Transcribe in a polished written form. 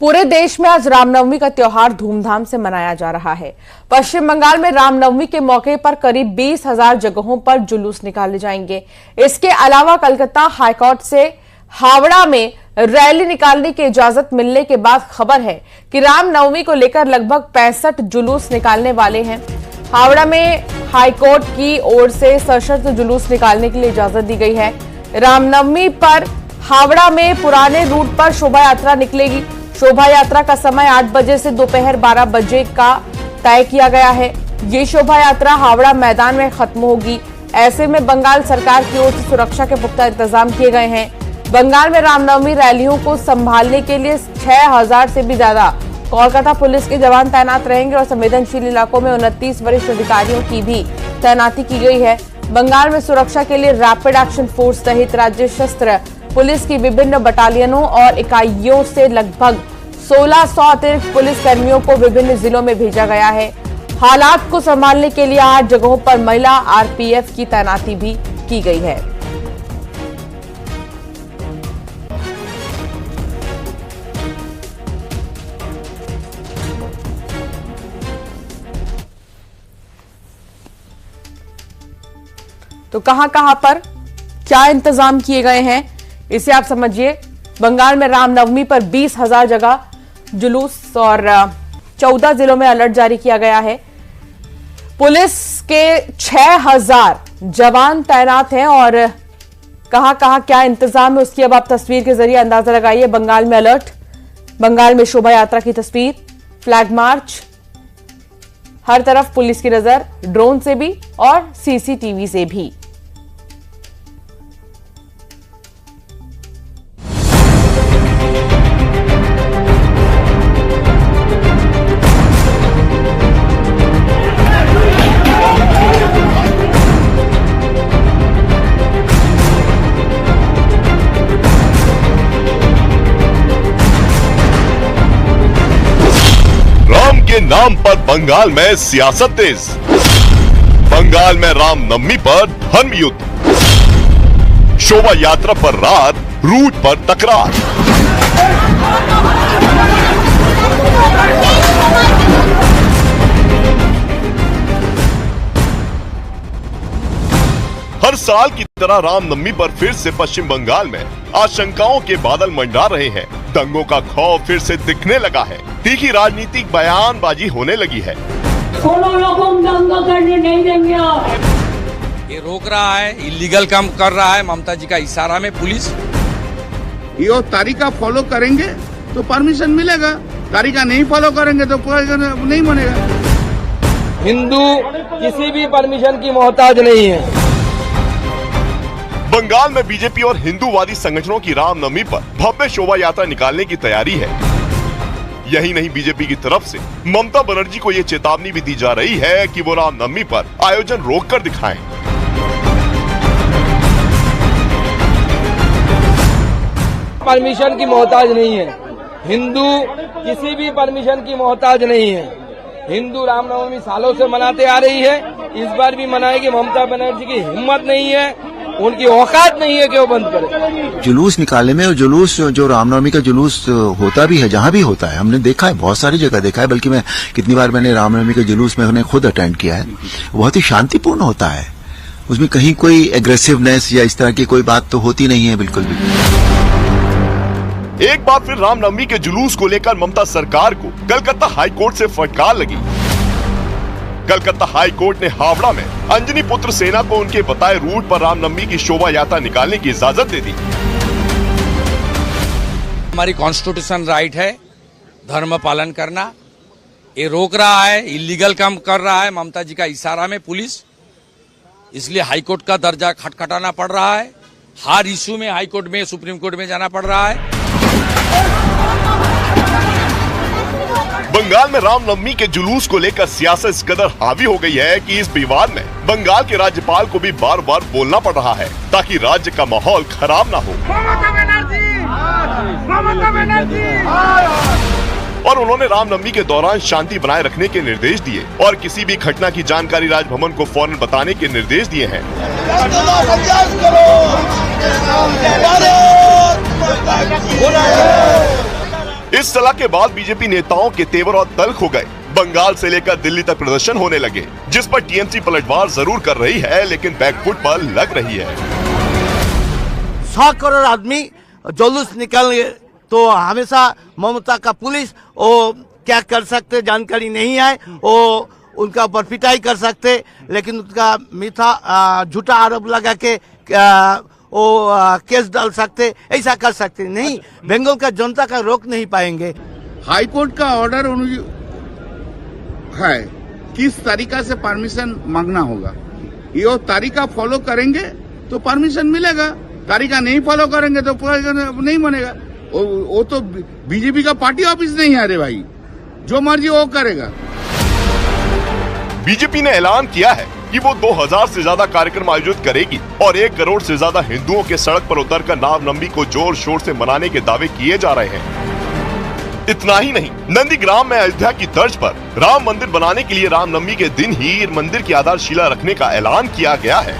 पूरे देश में आज रामनवमी का त्योहार धूमधाम से मनाया जा रहा है। पश्चिम बंगाल में रामनवमी के मौके पर करीब 20,000 जगहों पर जुलूस निकाले जाएंगे। इसके अलावा कलकत्ता हाईकोर्ट से हावड़ा में रैली निकालने की इजाजत मिलने के बाद खबर है कि रामनवमी को लेकर लगभग 65 जुलूस निकालने वाले हैं। हावड़ा में हाईकोर्ट की ओर से सशर्त जुलूस निकालने के लिए इजाजत दी गई है। रामनवमी पर हावड़ा में पुराने रूट पर शोभा यात्रा निकलेगी। शोभा यात्रा का समय 8 बजे से दोपहर 12 बजे का तय किया गया है। ये शोभा यात्रा हावड़ा मैदान में खत्म होगी। ऐसे में बंगाल सरकार की ओर से सुरक्षा के पुख्ता इंतजाम किए गए हैं। बंगाल में रामनवमी रैलियों को संभालने के लिए 6,000 से भी ज्यादा कोलकाता पुलिस के जवान तैनात रहेंगे और संवेदनशील इलाकों में 29 वरिष्ठ अधिकारियों की भी तैनाती की गई है। बंगाल में सुरक्षा के लिए रैपिड एक्शन फोर्स सहित राज्य सशस्त्र पुलिस की विभिन्न बटालियनों और इकाइयों से लगभग 1600 अतिरिक्त पुलिस कर्मियों को विभिन्न जिलों में भेजा गया है। हालात को संभालने के लिए 8 जगहों पर महिला आरपीएफ की तैनाती भी की गई है। तो कहां पर क्या इंतजाम किए गए हैं, इसे आप समझिए। बंगाल में रामनवमी पर 20,000 जगह जुलूस और 14 जिलों में अलर्ट जारी किया गया है। पुलिस के 6,000 जवान तैनात हैं और कहां क्या इंतजाम है, उसकी अब आप तस्वीर के जरिए अंदाजा लगाइए। बंगाल में अलर्ट, बंगाल में शोभा यात्रा की तस्वीर, फ्लैग मार्च, हर तरफ पुलिस की नजर, ड्रोन से भी और सीसीटीवी से भी। के नाम पर बंगाल में सियासत तेज। बंगाल में रामनवमी पर धर्म युद्ध, शोभा यात्रा पर रात, रूट पर तकरार। हर साल की तरह रामनवमी पर फिर से पश्चिम बंगाल में आशंकाओं के बादल मंडरा रहे हैं। दंगों का खौफ फिर से दिखने लगा है। तीखी राजनीतिक बयानबाजी होने लगी है। दंगा करने नहीं देंगे। ये रोक रहा है, इलीगल काम कर रहा है। ममता जी का इशारा में पुलिस ये तारीखा फॉलो करेंगे तो परमिशन मिलेगा, तारीखा नहीं फॉलो करेंगे तो नहीं बनेगा। हिंदू किसी भी परमिशन की मोहताज नहीं है। बंगाल में बीजेपी और हिंदूवादी संगठनों की रामनवमी पर भव्य शोभा यात्रा निकालने की तैयारी है। यही नहीं, बीजेपी की तरफ से ममता बनर्जी को ये चेतावनी भी दी जा रही है कि वो रामनवमी पर आयोजन रोककर दिखाएं। परमिशन की मोहताज नहीं है। हिंदू किसी भी परमिशन की मोहताज नहीं है। हिंदू रामनवमी सालों से मनाते आ रही है, इस बार भी मनाएगी। ममता बनर्जी की हिम्मत नहीं है, उनकी औकात नहीं है कि वो बंद करे जुलूस निकालने में। और जुलूस जो रामनवमी का जुलूस होता भी है, जहां भी होता है, हमने देखा है, बहुत सारी जगह देखा है। बल्कि मैं कितनी बार मैंने रामनवमी के जुलूस में खुद अटेंड किया है। बहुत ही शांतिपूर्ण होता है। उसमें कहीं कोई एग्रेसिवनेस या इस तरह की कोई बात तो होती नहीं है, बिल्कुल भी। एक बार फिर रामनवमी के जुलूस को लेकर ममता सरकार को कलकत्ता हाईकोर्ट से फटकार लगी। कलकत्ता हाईकोर्ट ने हावड़ा में अंजनी पुत्र सेना को उनके बताए रूट पर रामनवमी की शोभा यात्रा निकालने की इजाजत दे दी। हमारी कॉन्स्टिट्यूशन राइट है धर्म पालन करना। ये रोक रहा है, इलीगल काम कर रहा है। ममता जी का इशारा में पुलिस, इसलिए हाईकोर्ट का दर्जा खटखटाना पड़ रहा है। हर इशू में हाईकोर्ट में, सुप्रीम कोर्ट में जाना पड़ रहा है। बंगाल में रामनवमी के जुलूस को लेकर सियासत इस कदर हावी हो गई है कि इस विवाद में बंगाल के राज्यपाल को भी बार बार बोलना पड़ रहा है ताकि राज्य का माहौल खराब ना हो। और उन्होंने रामनवमी के दौरान शांति बनाए रखने के निर्देश दिए और किसी भी घटना की जानकारी राजभवन को फौरन बताने के निर्देश दिए हैं। इस सलाह के बाद बीजेपी नेताओं के तेवर और तल्ख हो गए। बंगाल से लेकर दिल्ली तक प्रदर्शन होने लगे, जिस पर टीएमसी पलटवार जरूर कर रही है, लेकिन बैकफुट पर लग रही है। 100 करोड़ आदमी जुलूस निकाल तो हमेशा ममता का पुलिस वो क्या कर सकते जानकारी नहीं है, वो उनका ऊपर पिटाई कर सकते, लेकिन उसका मीठा झूठा आरोप लगा के वो केस डाल सकते, ऐसा कर सकते नहीं। बंगाल का जनता का रोक नहीं पाएंगे। हाई कोर्ट का ऑर्डर है किस तरीका से परमिशन मांगना होगा, ये तरीका फॉलो करेंगे तो परमिशन मिलेगा, तरीका नहीं फॉलो करेंगे तो नहीं बनेगा। वो तो बीजेपी का पार्टी ऑफिस नहीं है रे भाई, जो मर्जी वो करेगा। बीजेपी ने ऐलान किया है कि वो 2000 से ज्यादा कार्यक्रम आयोजित करेगी और 1 करोड़ से ज्यादा हिंदुओं के सड़क पर उतरकर रामनवमी को जोर शोर से मनाने के दावे किए जा रहे हैं। इतना ही नहीं, नंदीग्राम में अयोध्या की तर्ज पर राम मंदिर बनाने के लिए रामनवमी के दिन ही मंदिर की आधारशिला रखने का ऐलान किया गया है।